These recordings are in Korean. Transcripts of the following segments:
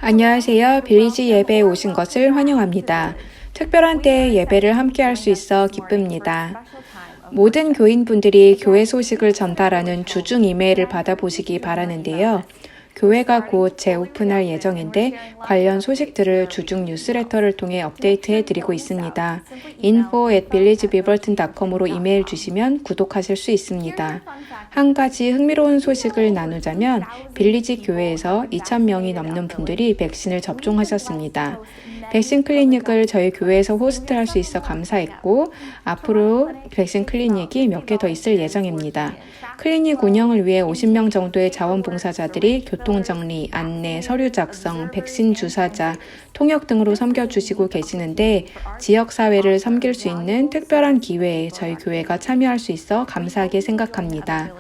안녕하세요. 빌리지 예배에 오신 것을 환영합니다. 특별한 때에 예배를 함께할 수 있어 기쁩니다. 모든 교인분들이 교회 소식을 전달하는 주중 이메일을 받아보시기 바라는데요. 교회가 곧 재오픈할 예정인데 관련 소식들을 주중 뉴스레터를 통해 업데이트해 드리고 있습니다. info@villagebeaverton.com으로 이메일 주시면 구독하실 수 있습니다. 한 가지 흥미로운 소식을 나누자면 빌리지 교회에서 2,000명이 넘는 분들이 백신을 접종하셨습니다. 백신 클리닉을 저희 교회에서 호스트할 수 있어 감사했고 앞으로 백신 클리닉이 몇 개 더 있을 예정입니다. 클리닉 운영을 위해 50명 정도의 자원봉사자들이 교통정리, 안내, 서류 작성, 백신 주사자, 통역 등으로 섬겨주시고 계시는데 지역사회를 섬길 수 있는 특별한 기회에 저희 교회가 참여할 수 있어 감사하게 생각합니다.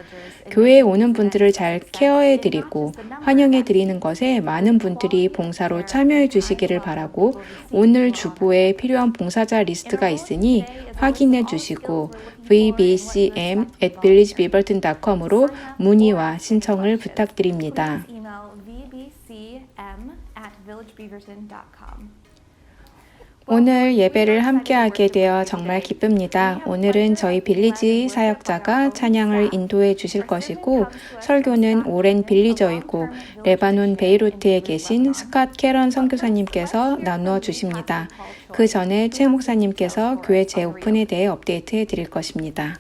교회에 오는 분들을 잘 케어해드리고 환영해드리는 것에 많은 분들이 봉사로 참여해 주시기를 바라고 오늘 주보에 필요한 봉사자 리스트가 있으니 확인해 주시고 vbcm@villagebeaverton.com으로 문의와 신청을 부탁드립니다. 오늘 예배를 함께하게 되어 정말 기쁩니다. 오늘은 저희 빌리지 사역자가 찬양을 인도해 주실 것이고 설교는 오렌 빌리저이고 레바논 베이루트에 계신 스캇 캐런 선교사님께서 나누어 주십니다. 그 전에 최 목사님께서 교회 재오픈에 대해 업데이트해 드릴 것입니다.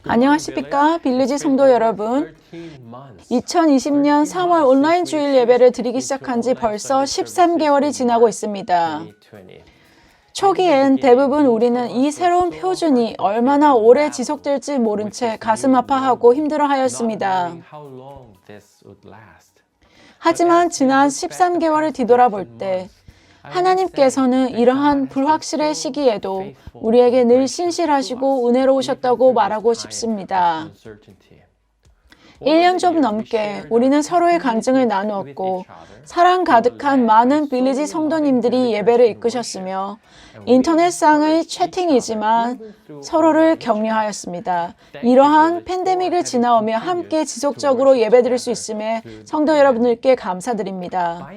안녕하십니까 빌리지 성도 여러분. 2020년 3월 온라인 주일 예배를 드리기 시작한 지 벌써 13개월이 지나고 있습니다. 초기엔 대부분 우리는 이 새로운 표준이 얼마나 오래 지속될지 모른 채 가슴 아파하고 힘들어하였습니다. 하지만 지난 13개월을 뒤돌아볼 때 하나님께서는 이러한 불확실의 시기에도 우리에게 늘 신실하시고 은혜로우셨다고 말하고 싶습니다. 1년 좀 넘게 우리는 서로의 간증을 나누었고 사랑 가득한 많은 빌리지 성도님들이 예배를 이끄셨으며 인터넷상의 채팅이지만 서로를 격려하였습니다. 이러한 팬데믹을 지나오며 함께 지속적으로 예배드릴 수 있음에 성도 여러분들께 감사드립니다.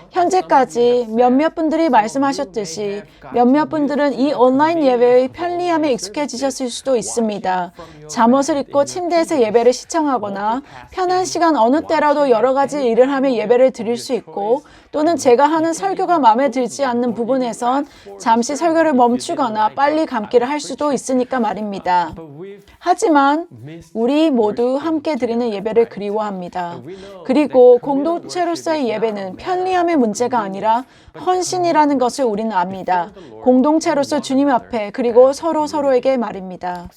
현재까지 몇몇 분들이 말씀하셨듯이 몇몇 분들은 이 온라인 예배의 편리함에 익숙해지셨을 수도 있습니다. 잠옷을 입고 침대에서 예배를 시청하거나 편한 시간 어느 때라도 여러 가지 일을 하며 예배를 드릴 수 있고 또는 제가 하는 설교가 마음에 들지 않는 부분에선 잠시 설교를 멈추거나 빨리 감기를 할 수도 있으니까 말입니다. 하지만 우리 모두 함께 드리는 예배를 그리워합니다. 그리고 공동체로서의 예배는 편리함의 문제가 아니라 헌신이라는 것을 우리는 압니다. 공동체로서 주님 앞에 그리고 서로에게 말입니다.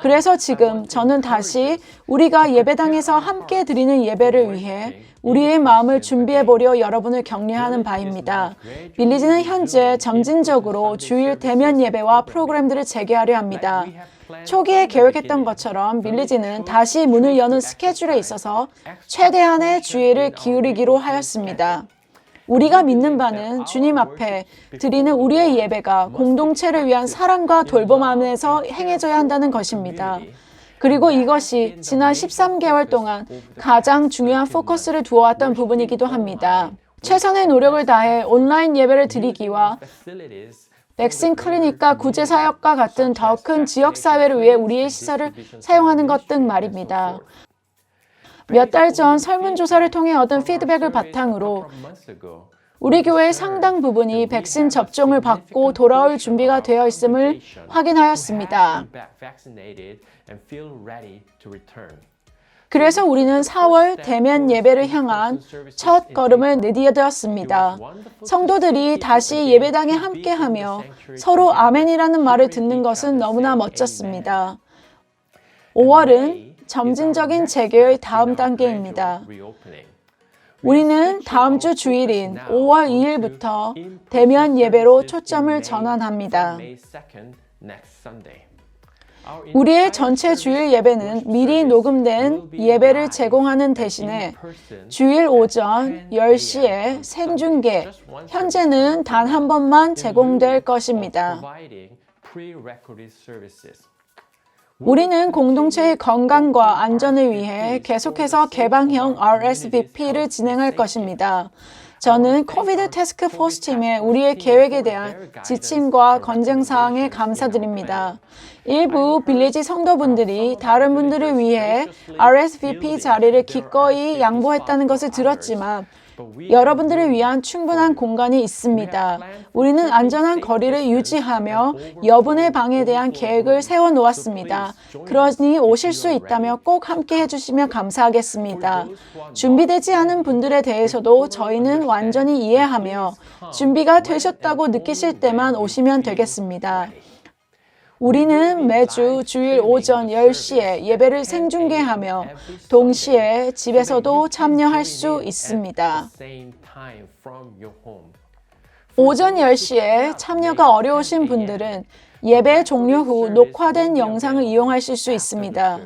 그래서 지금 저는 다시 우리가 예배당에서 함께 드리는 예배를 위해 우리의 마음을 준비해보려 여러분을 격려하는 바입니다. 빌리지는 현재 점진적으로 주일 대면 예배와 프로그램들을 재개하려 합니다. 초기에 계획했던 것처럼 빌리지는 다시 문을 여는 스케줄에 있어서 최대한의 주의를 기울이기로 하였습니다. 우리가 믿는 바는 주님 앞에 드리는 우리의 예배가 공동체를 위한 사랑과 돌봄 안에서 행해져야 한다는 것입니다. 그리고 이것이 지난 13개월 동안 가장 중요한 포커스를 두어왔던 부분이기도 합니다. 최선의 노력을 다해 온라인 예배를 드리기와 백신 클리닉과 구제사역과 같은 더 큰 지역사회를 위해 우리의 시설을 사용하는 것 등 말입니다. 몇 달 전 설문조사를 통해 얻은 피드백을 바탕으로 우리 교회의 상당 부분이 백신 접종을 받고 돌아올 준비가 되어 있음을 확인하였습니다. 그래서 우리는 4월 대면 예배를 향한 첫 걸음을 내디뎠습니다. 성도들이 다시 예배당에 함께하며 서로 아멘이라는 말을 듣는 것은 너무나 멋졌습니다. 5월은 점진적인 재개의 다음 단계입니다. 우리는 다음 주 주일인 5월 2일부터 대면 예배로 초점을 전환합니다. 우리의 전체 주일 예배는 미리 녹음된 예배를 제공하는 대신에 주일 오전 10시에 생중계, 현재는 단 한 번만 제공될 것입니다. 우리는 공동체의 건강과 안전을 위해 계속해서 개방형 RSVP를 진행할 것입니다. 저는 코비드 태스크 포스 팀에 우리의 계획에 대한 지침과 건쟁사항에 감사드립니다. 일부 빌리지 성도분들이 다른 분들을 위해 RSVP 자리를 기꺼이 양보했다는 것을 들었지만 여러분들을 위한 충분한 공간이 있습니다. 우리는 안전한 거리를 유지하며 여분의 방에 대한 계획을 세워놓았습니다. 그러니 오실 수 있다면 꼭 함께 해주시면 감사하겠습니다. 준비되지 않은 분들에 대해서도 저희는 완전히 이해하며 준비가 되셨다고 느끼실 때만 오시면 되겠습니다. 우리는 매주 주일 오전 10시에 예배를 생중계하며 동시에 집에서도 참여할 수 있습니다. 오전 10시에 참여가 어려우신 분들은 예배 종료 후 녹화된 영상을 이용하실 수 있습니다.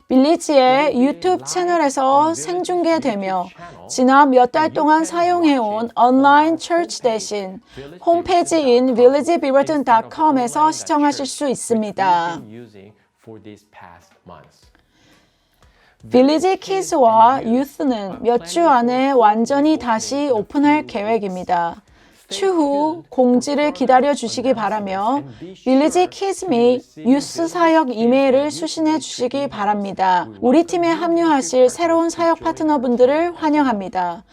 빌리지의 유튜브 채널에서 생중계되며 지난 몇 달 동안 사용해온 온라인 처치 대신 홈페이지인 villagebeaverton.com에서 시청하실 수 있습니다. 빌리지 키즈와 유스는 몇 주 안에 완전히 다시 오픈할 계획입니다. 추후 공지를 기다려 주시기 바라며 빌리지 키즈 및 유스 사역 이메일을 수신해 주시기 바랍니다. 우리 팀에 합류하실 새로운 사역 파트너분들을 환영합니다.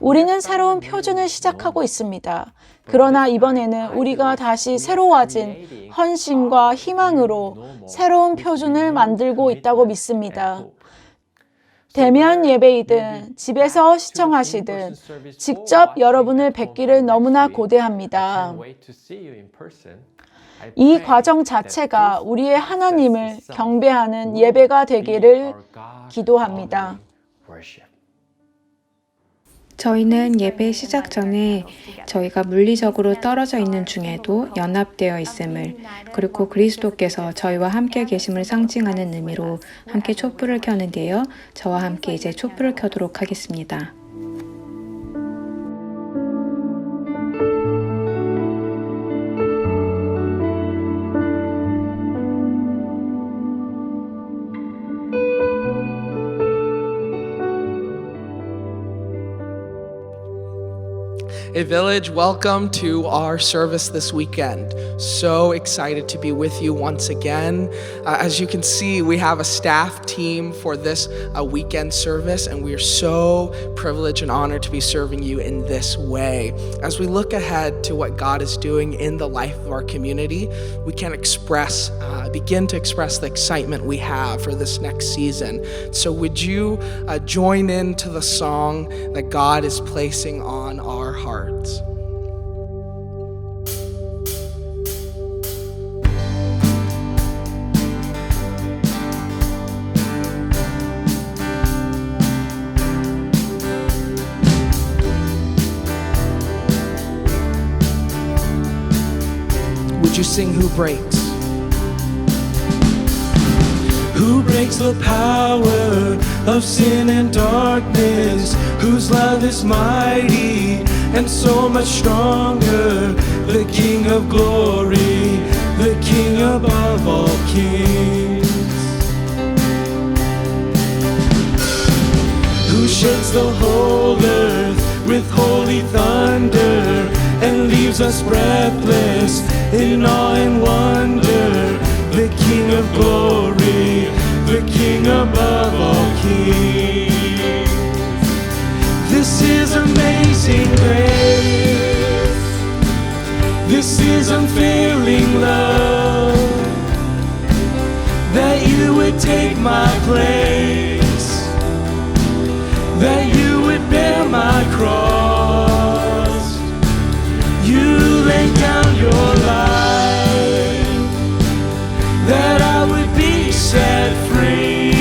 우리는 새로운 표준을 시작하고 있습니다. 그러나 이번에는 우리가 다시 새로워진 헌신과 희망으로 새로운 표준을 만들고 있다고 믿습니다. 대면 예배이든 집에서 시청하시든 직접 여러분을 뵙기를 너무나 고대합니다. 이 과정 자체가 우리의 하나님을 경배하는 예배가 되기를 기도합니다. 저희는 예배 시작 전에 저희가 물리적으로 떨어져 있는 중에도 연합되어 있음을, 그리고 그리스도께서 저희와 함께 계심을 상징하는 의미로 함께 촛불을 켜는데요. 저와 함께 이제 촛불을 켜도록 하겠습니다. Hey Village, welcome to our service this weekend. So excited to be with you once again. As you can see, we have a staff team for this weekend service, and we are so privileged and honored to be serving you in this way. As we look ahead to what God is doing in the life of our community, we can begin to express the excitement we have for this next season. So would you join into the song that God is placing on our hearts? Would you sing Who Breaks? Who breaks the power of sin and darkness, whose love is mighty and so much stronger, the King of glory, the King above all kings. Who shakes the whole earth with holy thunder and leaves us breathless in awe and wonder, the King of glory, the King above all kings. This is amazing grace. This is unfailing love, that you would take my place, that you would bear my cross. You laid down your life, that I would be set free.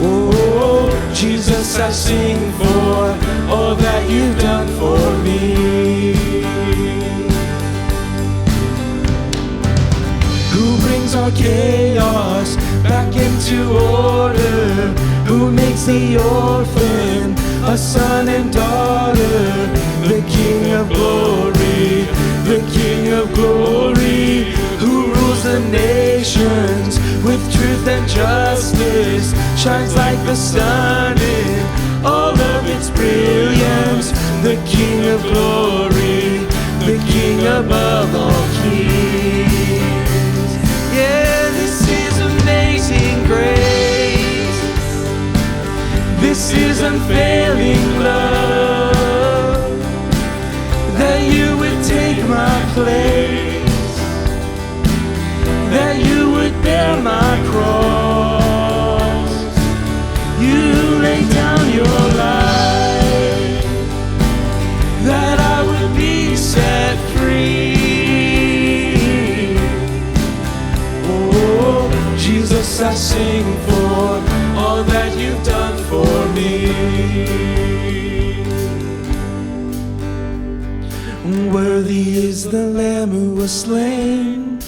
Oh, Jesus, I sing for all that you've done for me. Who brings our chaos back into order? Who makes the orphan a son and daughter? The King of glory, the King of glory, who rules the nations with truth and justice, shines like the sun in all of its brilliance, the King of glory, the King above all kings. Yeah, this is amazing grace. This is unfailing love, that you would take my place, that you would bear my cross. You lay down your life, that I would be set free. Oh, Jesus, I sing for all that you've done for me. Worthy is the Lamb who was slain.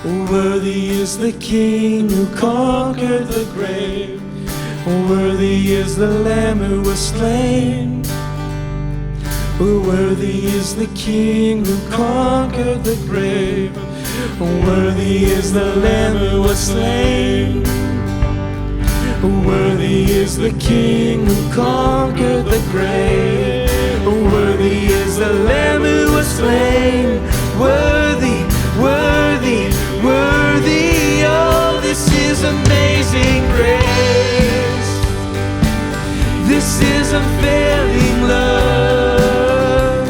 Worthy is the King who conquered the grave. Worthy is the Lamb who was slain. Worthy is the King who conquered the grave. Worthy is the Lamb who was slain. Worthy is the King who conquered the grave. Worthy is the Lamb who was slain. Worthy, worthy, worthy. Oh, this is amazing grace. This is unfailing love,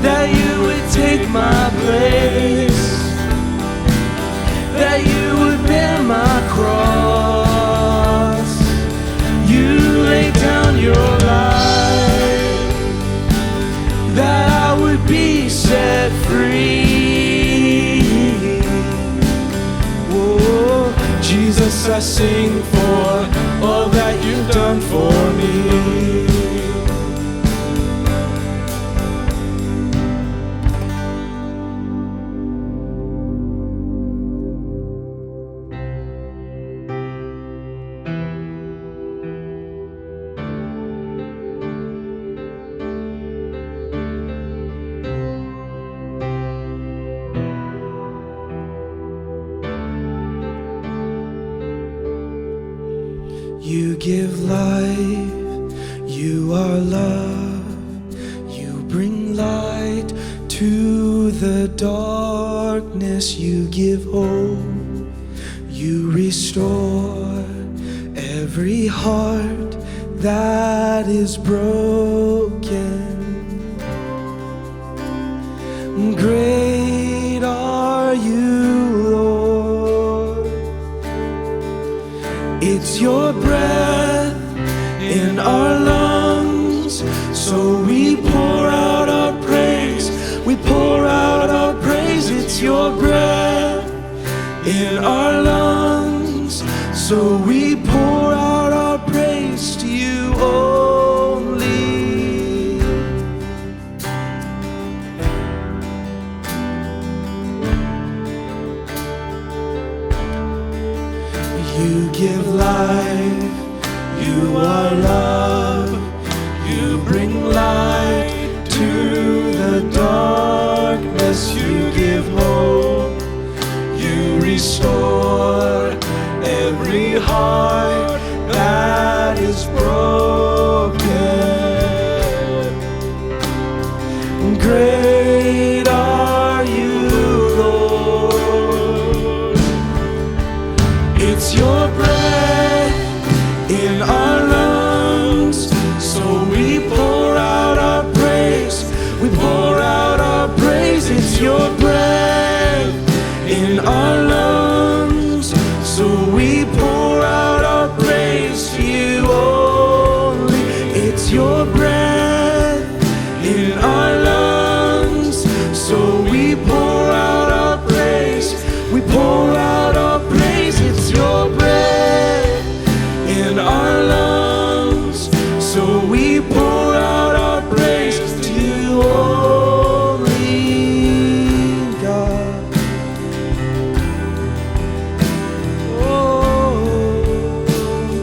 that you would take my place, that you would bear my cross. You lay down your life, that I would be set free. Oh, Jesus, I sing for all that you've done for me. You give life, you are love, you bring light to the darkness, you give hope, you restore every heart that is broken. Great are you, Lord. It's your breath in our lungs, so we pour out our praise. We pour out our praise. It's your breath in our lungs, so we pour out our praise to you only. You give life, you are love, you bring light to the darkness, you give hope, you restore every heart that is broken. Great are you, Lord. It's your breath in our lungs, so we pour out our praise. We pour out our praise. It's your breath in our lungs, so we pour out our praise to you only. It's your breath in our lungs, so we pour out our praise. We pour out our praise. It's your breath in our lungs, so we pour out our praise to you only, God. Oh,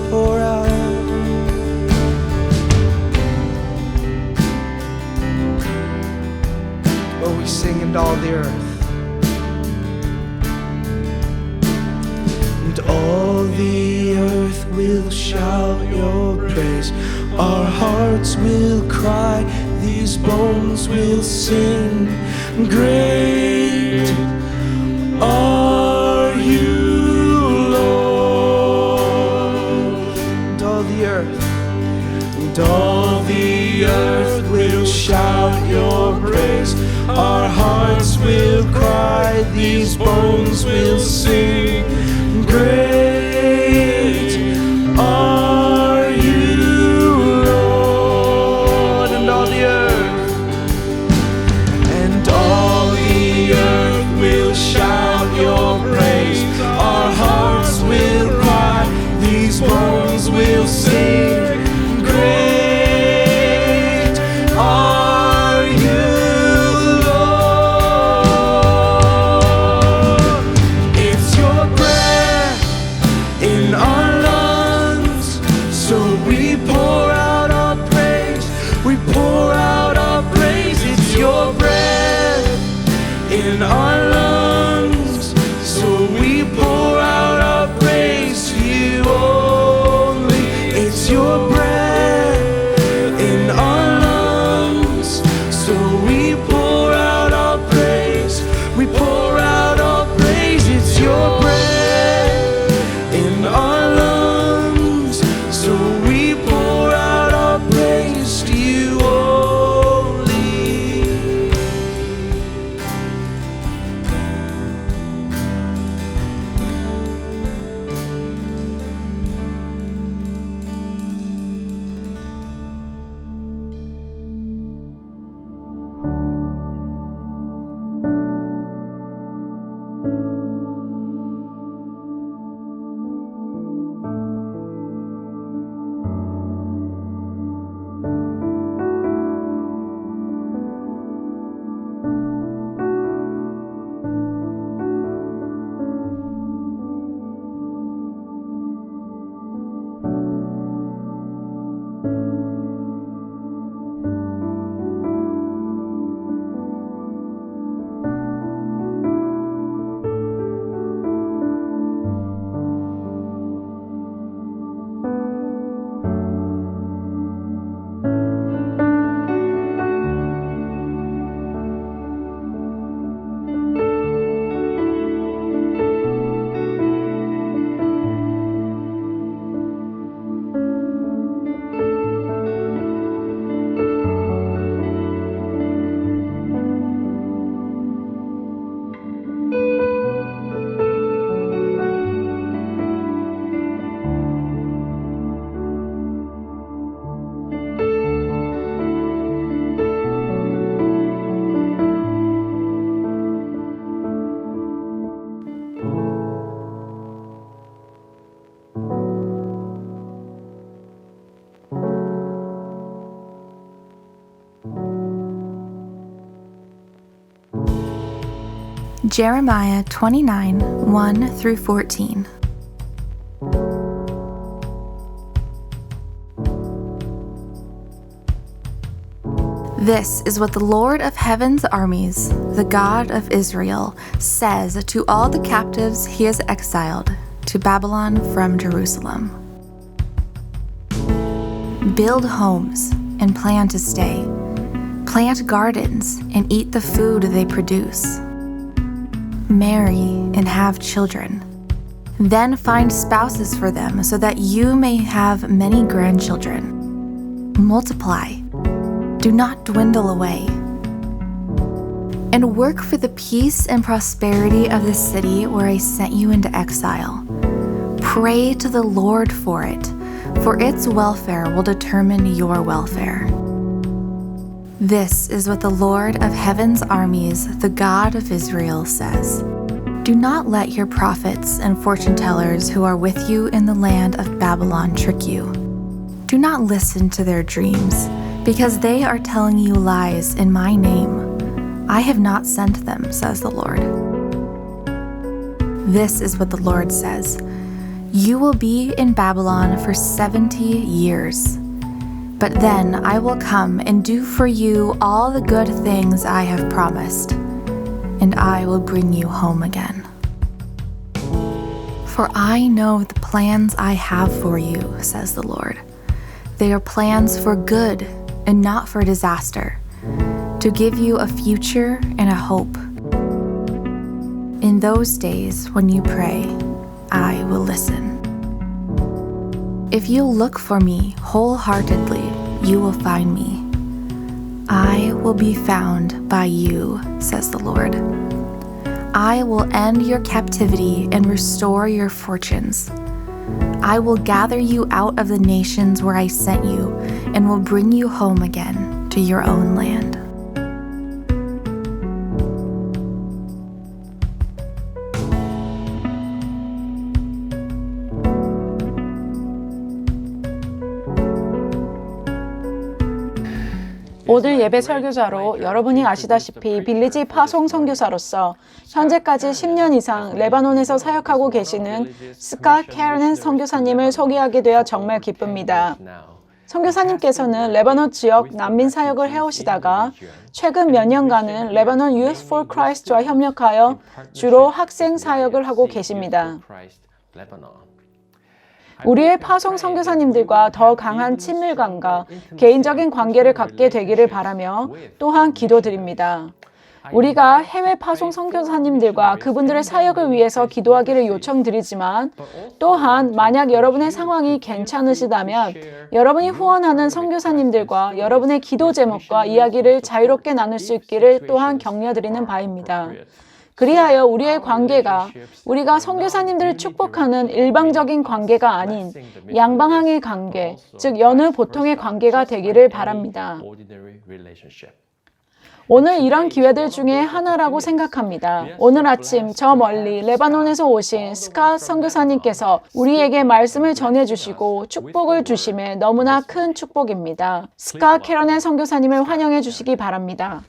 pour out. Oh, we sing into all the earth. And all the earth will shout your praise. Our hearts will cry, these bones will sing. Great are you, Lord. And all the earth will shout your praise. Our hearts will cry, these bones will sing. Great are you, Lord. And all the earth will shout your praise. Our hearts will cry, these bones will sing. Great are you, Lord. It's your breath in our lungs, so we pour out our praise. We pour out our praise. It's your breath in our lungs, so we pour out our praise to you only. It's your breath in our lungs, so we pour out our praise. We pour out our praise. It's your breath in our lungs, so we pour out our praise to you only. Jeremiah 29, 1 through 14. This is what the Lord of Heaven's armies, the God of Israel, says to all the captives he has exiled to Babylon from Jerusalem. Build homes and plan to stay. Plant gardens and eat the food they produce. Marry and have children. Then find spouses for them so that you may have many grandchildren. Multiply. Do not dwindle away. And work for the peace and prosperity of the city where I sent you into exile. Pray to the Lord for it, for its welfare will determine your welfare. This is what the Lord of Heaven's armies, the God of Israel, says. Do not let your prophets and fortune-tellers who are with you in the land of Babylon trick you. Do not listen to their dreams, because they are telling you lies in my name. I have not sent them, says the Lord. This is what the Lord says. You will be in Babylon for 70 years. But then I will come and do for you all the good things I have promised, and I will bring you home again. For I know the plans I have for you, says the Lord. They are plans for good and not for disaster, to give you a future and a hope. In those days when you pray, I will listen. If you look for me wholeheartedly, you will find me. I will be found by you, says the Lord. I will end your captivity and restore your fortunes. I will gather you out of the nations where I sent you and will bring you home again to your own land. 오늘 예배 설교자로 여러분이 아시다시피 빌리지 파송 선교사로서 현재까지 10년 이상 레바논에서 사역하고 계시는 스캇 캐러넨 선교사님을 소개하게 되어 정말 기쁩니다. 선교사님께서는 레바논 지역 난민 사역을 해오시다가 최근 몇 년간은 레바논 Youth for Christ와 협력하여 주로 학생 사역을 하고 계십니다. 우리의 파송 선교사님들과 더 강한 친밀감과 개인적인 관계를 갖게 되기를 바라며 또한 기도드립니다. 우리가 해외 파송 선교사님들과 그분들의 사역을 위해서 기도하기를 요청드리지만 또한 만약 여러분의 상황이 괜찮으시다면 여러분이 후원하는 선교사님들과 여러분의 기도 제목과 이야기를 자유롭게 나눌 수 있기를 또한 격려드리는 바입니다. 그리하여 우리의 관계가 우리가 선교사님들을 축복하는 일방적인 관계가 아닌 양방향의 관계, 즉 여느 보통의 관계가 되기를 바랍니다. 오늘 이런 기회들 중에 하나라고 생각합니다. 오늘 아침 저 멀리 레바논에서 오신 스캇 선교사님께서 우리에게 말씀을 전해주시고 축복을 주심에 너무나 큰 축복입니다. 스캇 캐러넨 선교사님을 환영해 주시기 바랍니다.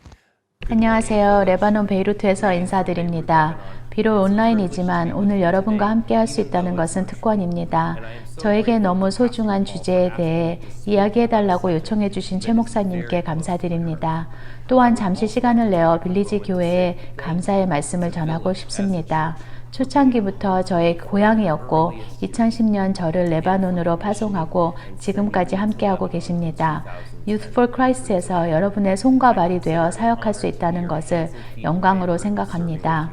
안녕하세요. 레바논 베이루트에서 인사드립니다. 비록 온라인이지만 오늘 여러분과 함께 할 수 있다는 것은 특권입니다. 저에게 너무 소중한 주제에 대해 이야기해달라고 요청해 주신 최 목사님께 감사드립니다. 또한 잠시 시간을 내어 빌리지 교회에 감사의 말씀을 전하고 싶습니다. 초창기부터 저의 고향이었고 2010년 저를 레바논으로 파송하고 지금까지 함께하고 계십니다. Youth for Christ에서 여러분의 손과 발이 되어 사역할 수 있다는 것을 영광으로 생각합니다.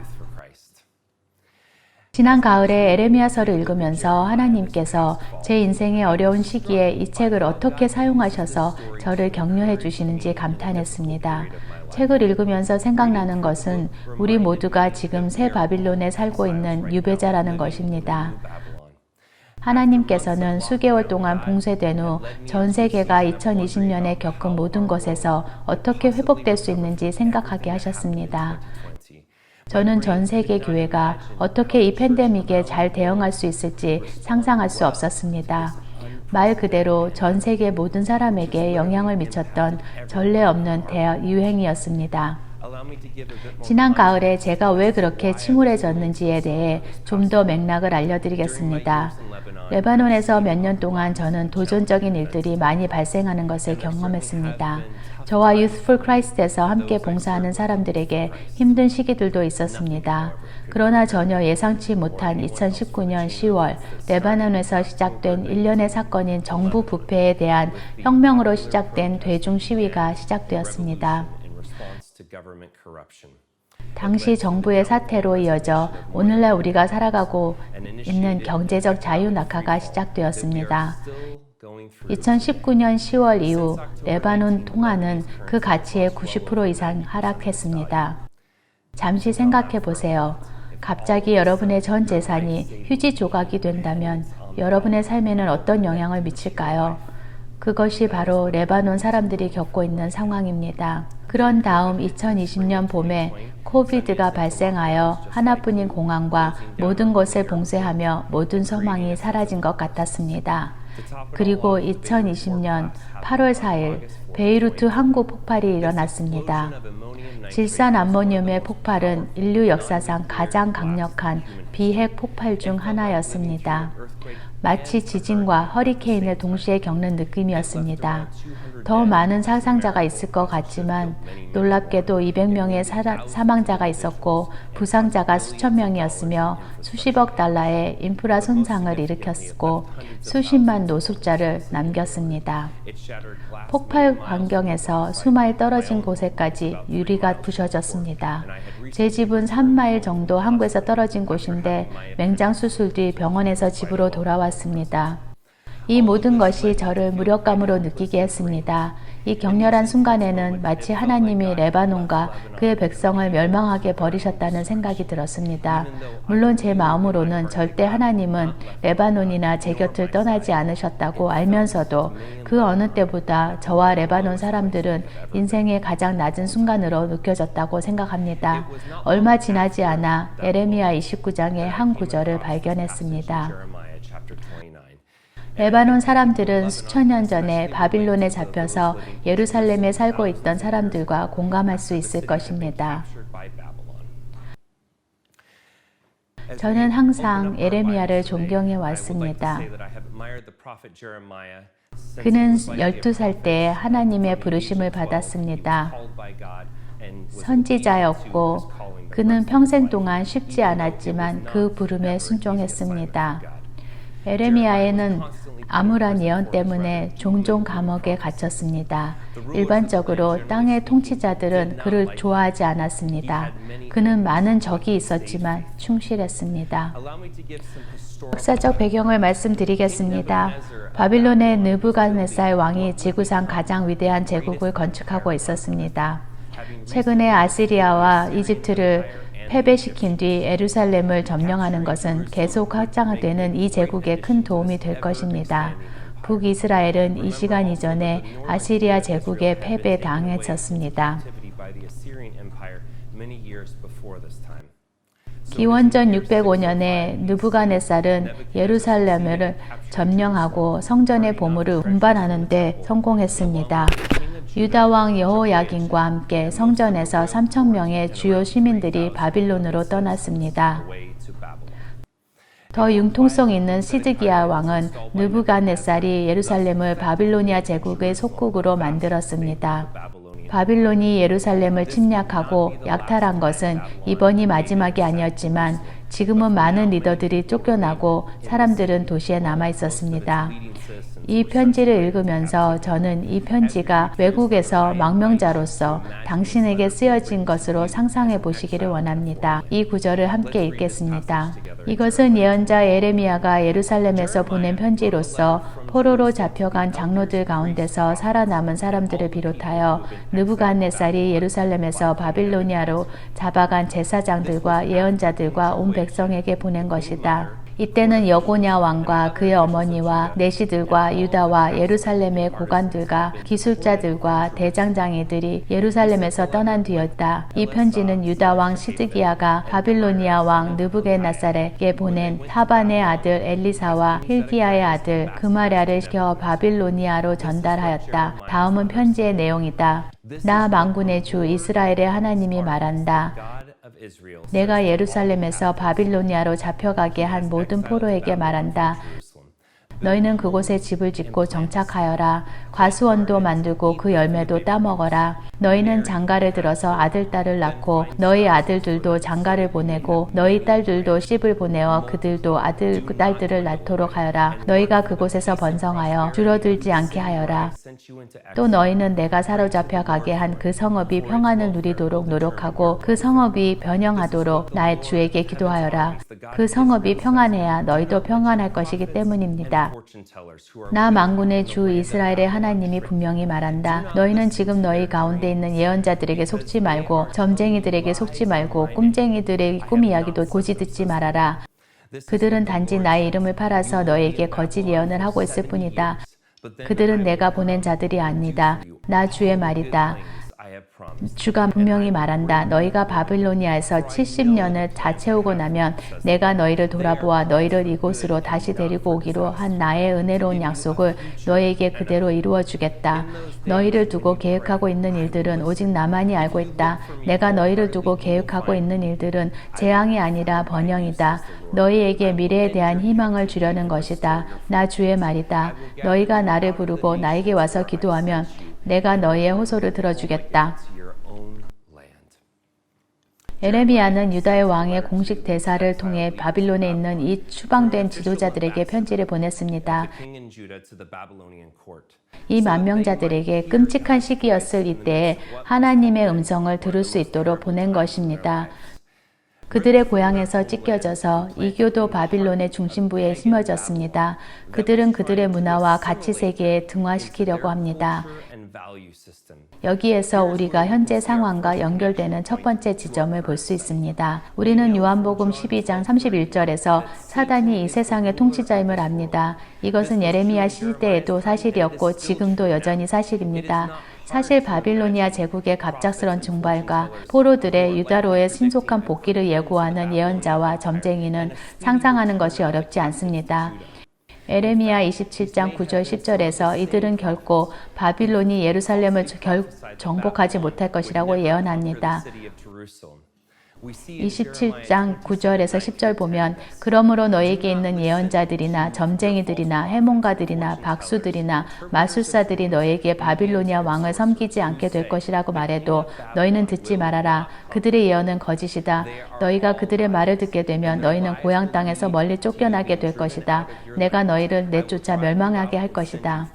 지난 가을에 에레미야서를 읽으면서 하나님께서 제 인생의 어려운 시기에 이 책을 어떻게 사용하셔서 저를 격려해 주시는지 감탄했습니다. 책을 읽으면서 생각나는 것은 우리 모두가 지금 새 바빌론에 살고 있는 유배자라는 것입니다. 하나님께서는 수개월 동안 봉쇄된 후 전 세계가 2020년에 겪은 모든 것에서 어떻게 회복될 수 있는지 생각하게 하셨습니다. 저는 전 세계 교회가 어떻게 이 팬데믹에 잘 대응할 수 있을지 상상할 수 없었습니다. 말 그대로 전 세계 모든 사람에게 영향을 미쳤던 전례 없는 대유행이었습니다. 지난 가을에 제가 왜 그렇게 침울해졌는지에 대해 좀 더 맥락을 알려드리겠습니다. 레바논에서 몇 년 동안 저는 도전적인 일들이 많이 발생하는 것을 경험했습니다. 저와 Youth for Christ에서 함께 봉사하는 사람들에게 힘든 시기들도 있었습니다. 그러나 전혀 예상치 못한 2019년 10월 레바논에서 시작된 일련의 사건인 정부 부패에 대한 혁명으로 시작된 대중 시위가 시작되었습니다. 당시 정부의 사태로 이어져 오늘날 우리가 살아가고 있는 경제적 자유 낙하가 시작되었습니다. 2019년 10월 이후 레바논 통화는 그 가치의 90% 이상 하락했습니다. 잠시 생각해 보세요. 갑자기 여러분의 전 재산이 휴지 조각이 된다면 여러분의 삶에는 어떤 영향을 미칠까요? 그것이 바로 레바논 사람들이 겪고 있는 상황입니다. 그런 다음 2020년 봄에 코비드가 발생하여 하나뿐인 공항과 모든 것을 봉쇄하며 모든 소망이 사라진 것 같았습니다. 그리고 2020년 8월 4일 베이루트 항구 폭발이 일어났습니다. 질산 암모늄의 폭발은 인류 역사상 가장 강력한 비핵 폭발 중 하나였습니다. 마치 지진과 허리케인을 동시에 겪는 느낌이었습니다. 더 많은 사상자가 있을 것 같지만 놀랍게도 200명의 사망자가 있었고 부상자가 수천 명이었으며 수십억 달러의 인프라 손상을 일으켰고 수십만 노숙자를 남겼습니다. 폭발 반경에서 수마일 떨어진 곳에까지 유리가 부셔졌습니다. 제 집은 3마일 정도 항구에서 떨어진 곳인데 맹장 수술 뒤 병원에서 집으로 돌아왔습니다. 이 모든 것이 저를 무력감으로 느끼게 했습니다. 이 격렬한 순간에는 마치 하나님이 레바논과 그의 백성을 멸망하게 버리셨다는 생각이 들었습니다. 물론 제 마음으로는 절대 하나님은 레바논이나 제 곁을 떠나지 않으셨다고 알면서도 그 어느 때보다 저와 레바논 사람들은 인생의 가장 낮은 순간으로 느껴졌다고 생각합니다. 얼마 지나지 않아 에레미야 29장의 한 구절을 발견했습니다. 레바논 사람들은 수천 년 전에 바빌론에 잡혀서 예루살렘에 살고 있던 사람들과 공감할 수 있을 것입니다. 저는 항상 예레미야를 존경해 왔습니다. 그는 12살 때 하나님의 부르심을 받았습니다. 선지자였고 그는 평생 동안 쉽지 않았지만 그 부름에 순종했습니다. 에레미야에는 암울한 예언 때문에 종종 감옥에 갇혔습니다. 일반적으로 땅의 통치자들은 그를 좋아하지 않았습니다. 그는 많은 적이 있었지만 충실했습니다. 역사적 배경을 말씀드리겠습니다. 바빌론의 느부갓네살 왕이 지구상 가장 위대한 제국을 건축하고 있었습니다. 최근에 아시리아와 이집트를 패배시킨 뒤 예루살렘을 점령하는 것은 계속 확장되는 이 제국에 큰 도움이 될 것입니다. 북이스라엘은 이 시간 이전에 아시리아 제국에 패배당했었습니다. 기원전 605년에 느부갓네살은 예루살렘을 점령하고 성전의 보물을 운반하는 데 성공했습니다. 유다 왕 여호야긴과 함께 성전에서 3,000명의 주요 시민들이 바빌론으로 떠났습니다. 더 융통성 있는 시드기야 왕은 느부갓네살이 예루살렘을 바빌로니아 제국의 속국으로 만들었습니다. 바빌론이 예루살렘을 침략하고 약탈한 것은 이번이 마지막이 아니었지만 지금은 많은 리더들이 쫓겨나고 사람들은 도시에 남아 있었습니다. 이 편지를 읽으면서 저는 이 편지가 외국에서 망명자로서 당신에게 쓰여진 것으로 상상해 보시기를 원합니다. 이 구절을 함께 읽겠습니다. 이것은 예언자 예레미야가 예루살렘에서 보낸 편지로서 포로로 잡혀간 장로들 가운데서 살아남은 사람들을 비롯하여 느부갓네살이 예루살렘에서 바빌로니아로 잡아간 제사장들과 예언자들과 온 백성에게 보낸 것이다. 이때는 여고냐 왕과 그의 어머니와 내시들과 유다와 예루살렘의 고관들과 기술자들과 대장장이들이 예루살렘에서 떠난 뒤였다. 이 편지는 유다 왕 시드기야가 바빌로니아 왕 느부갓네살에게 보낸 타반의 아들 엘리사와 힐기야의 아들 그마랴를 시켜 바빌로니아로 전달하였다. 다음은 편지의 내용이다. 나 만군의 주 이스라엘의 하나님이 말한다. 내가 예루살렘에서 바빌로니아로 잡혀가게 한 모든 포로에게 말한다. 너희는 그곳에 집을 짓고 정착하여라. 과수원도 만들고 그 열매도 따먹어라. 너희는 장가를 들어서 아들, 딸을 낳고 너희 아들들도 장가를 보내고 너희 딸들도 씹을 보내어 그들도 아들, 딸들을 낳도록 하여라. 너희가 그곳에서 번성하여 줄어들지 않게 하여라. 또 너희는 내가 사로잡혀 가게 한 그 성읍이 평안을 누리도록 노력하고 그 성읍이 변형하도록 나의 주에게 기도하여라. 그 성읍이 평안해야 너희도 평안할 것이기 때문입니다. 나 만군의 주 이스라엘의 하나님이 분명히 말한다. 너희는 지금 너희 가운데 있는 예언자들에게 속지 말고 점쟁이들에게 속지 말고 꿈쟁이들의 꿈 이야기도 고지 듣지 말아라. 그들은 단지 나의 이름을 팔아서 너희에게 거짓 예언을 하고 있을 뿐이다. 그들은 내가 보낸 자들이 아니다. 나 주의 말이다. 주가 분명히 말한다. 너희가 바빌로니아에서 70년을 다 채우고 나면 내가 너희를 돌아보아 너희를 이곳으로 다시 데리고 오기로 한 나의 은혜로운 약속을 너희에게 그대로 이루어 주겠다. 너희를 두고 계획하고 있는 일들은 오직 나만이 알고 있다. 내가 너희를 두고 계획하고 있는 일들은 재앙이 아니라 번영이다. 너희에게 미래에 대한 희망을 주려는 것이다. 나 주의 말이다. 너희가 나를 부르고 나에게 와서 기도하면 내가 너희의 호소를 들어주겠다. 에레미야는 유다의 왕의 공식 대사를 통해 바빌론에 있는 이 추방된 지도자들에게 편지를 보냈습니다. 이 만명자들에게 끔찍한 시기였을 이때에 하나님의 음성을 들을 수 있도록 보낸 것입니다. 그들의 고향에서 찢겨져서 이교도 바빌론의 중심부에 심어졌습니다. 그들은 그들의 문화와 가치 세계에 등화시키려고 합니다. 여기에서 우리가 현재 상황과 연결되는 첫 번째 지점을 볼 수 있습니다. 우리는 요한복음 12장 31절에서 사단이 이 세상의 통치자임을 압니다. 이것은 예레미야 시대에도 사실이었고 지금도 여전히 사실입니다. 사실 바빌로니아 제국의 갑작스런 증발과 포로들의 유다로의 신속한 복귀를 예고하는 예언자와 점쟁이는 상상하는 것이 어렵지 않습니다. 에레미야 27장 9절 10절에서 이들은 결코 바빌론이 예루살렘을 정복하지 못할 것이라고 예언합니다. 27장 9절에서 10절 보면 그러므로 너에게 있는 예언자들이나 점쟁이들이나 해몽가들이나 박수들이나 마술사들이 너에게 바빌로니아 왕을 섬기지 않게 될 것이라고 말해도 너희는 듣지 말아라. 그들의 예언은 거짓이다. 너희가 그들의 말을 듣게 되면 너희는 고향 땅에서 멀리 쫓겨나게 될 것이다. 내가 너희를 내쫓아 멸망하게 할 것이다.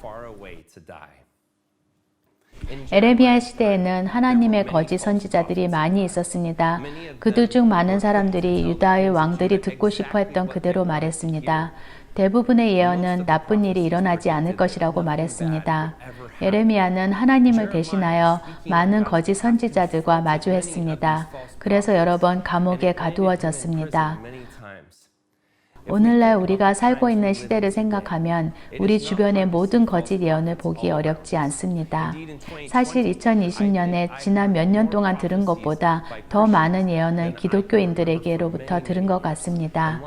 에레미야 시대에는 하나님의 거짓 선지자들이 많이 있었습니다. 그들 중 많은 사람들이 유다의 왕들이 듣고 싶어 했던 그대로 말했습니다. 대부분의 예언은 나쁜 일이 일어나지 않을 것이라고 말했습니다. 에레미야는 하나님을 대신하여 많은 거짓 선지자들과 마주했습니다. 그래서 여러 번 감옥에 가두어졌습니다. 오늘날 우리가 살고 있는 시대를 생각하면 우리 주변의 모든 거짓 예언을 보기 어렵지 않습니다. 사실 2020년에 지난 몇 년 동안 들은 것보다 더 많은 예언을 기독교인들에게로부터 들은 것 같습니다.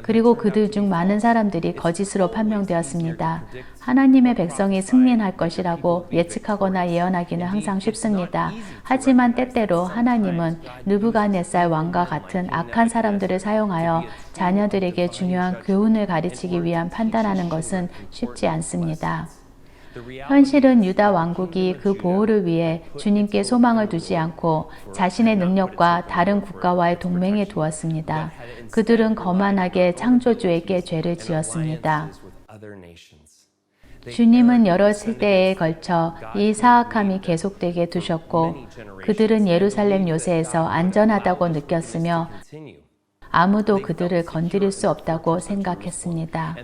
그리고 그들 중 많은 사람들이 거짓으로 판명되었습니다. 하나님의 백성이 승리할 것이라고 예측하거나 예언하기는 항상 쉽습니다. 하지만 때때로 하나님은 느부갓네살 왕과 같은 악한 사람들을 사용하여 자녀들에게 중요한 교훈을 가르치기 위한 판단하는 것은 쉽지 않습니다. 현실은 유다 왕국이 그 보호를 위해 주님께 소망을 두지 않고 자신의 능력과 다른 국가와의 동맹에 두었습니다. 그들은 거만하게 창조주에게 죄를 지었습니다. 주님은 여러 세대에 걸쳐 이 사악함이 계속되게 두셨고 그들은 예루살렘 요새에서 안전하다고 느꼈으며 아무도 그들을 건드릴 수 없다고 생각했습니다.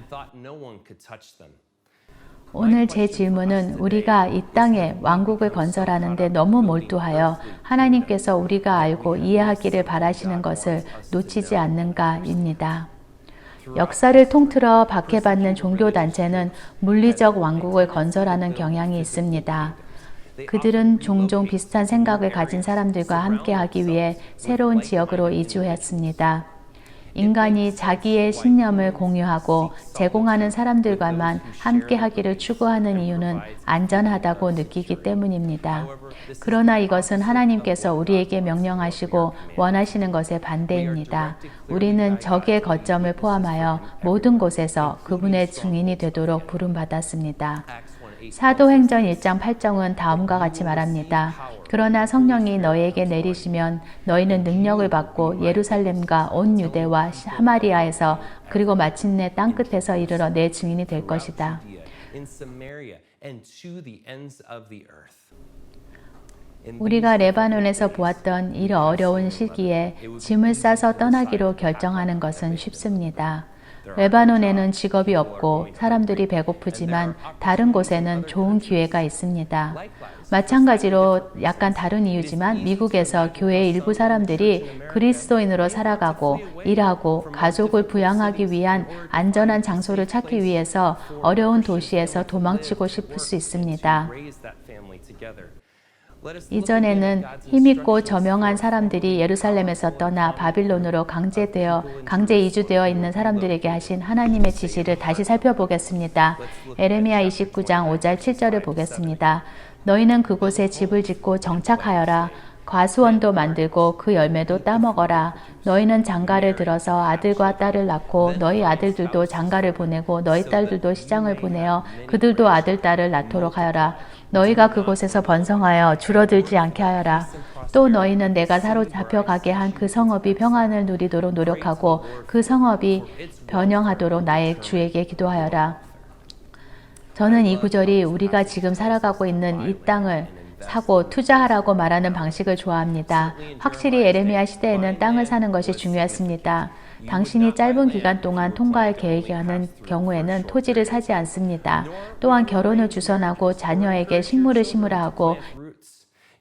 오늘 제 질문은 우리가 이 땅에 왕국을 건설하는데 너무 몰두하여 하나님께서 우리가 알고 이해하기를 바라시는 것을 놓치지 않는가입니다. 역사를 통틀어 박해받는 종교단체는 물리적 왕국을 건설하는 경향이 있습니다. 그들은 종종 비슷한 생각을 가진 사람들과 함께하기 위해 새로운 지역으로 이주했습니다. 인간이 자기의 신념을 공유하고 제공하는 사람들과만 함께하기를 추구하는 이유는 안전하다고 느끼기 때문입니다. 그러나 이것은 하나님께서 우리에게 명령하시고 원하시는 것의 반대입니다. 우리는 적의 거점을 포함하여 모든 곳에서 그분의 증인이 되도록 부름받았습니다. 사도행전 1장 8절은 다음과 같이 말합니다. 그러나 성령이 너희에게 내리시면 너희는 능력을 받고 예루살렘과 온 유대와 사마리아에서 그리고 마침내 땅끝에서 이르러 내 증인이 될 것이다. 우리가 레바논에서 보았던 이 어려운 시기에 짐을 싸서 떠나기로 결정하는 것은 쉽습니다. 레바논에는 직업이 없고 사람들이 배고프지만 다른 곳에는 좋은 기회가 있습니다. 마찬가지로 약간 다른 이유지만 미국에서 교회 일부 사람들이 그리스도인으로 살아가고 일하고 가족을 부양하기 위한 안전한 장소를 찾기 위해서 어려운 도시에서 도망치고 싶을 수 있습니다. 이전에는 힘있고 저명한 사람들이 예루살렘에서 떠나 바빌론으로 강제 이주되어 있는 사람들에게 하신 하나님의 지시를 다시 살펴보겠습니다. 에레미야 29장 5절 7절을 보겠습니다. 너희는 그곳에 집을 짓고 정착하여라. 과수원도 만들고 그 열매도 따먹어라. 너희는 장가를 들어서 아들과 딸을 낳고 너희 아들들도 장가를 보내고 너희 딸들도 시장을 보내어 그들도 아들, 딸을 낳도록 하여라. 너희가 그곳에서 번성하여 줄어들지 않게 하여라. 또 너희는 내가 사로잡혀가게 한 그 성읍이 평안을 누리도록 노력하고 그 성읍이 변형하도록 나의 주에게 기도하여라. 저는 이 구절이 우리가 지금 살아가고 있는 이 땅을 사고 투자하라고 말하는 방식을 좋아합니다. 확실히 에레미야 시대에는 땅을 사는 것이 중요했습니다. 당신이 짧은 기간 동안 통과할 계획하는 경우에는 토지를 사지 않습니다. 또한 결혼을 주선하고 자녀에게 식물을 심으라 하고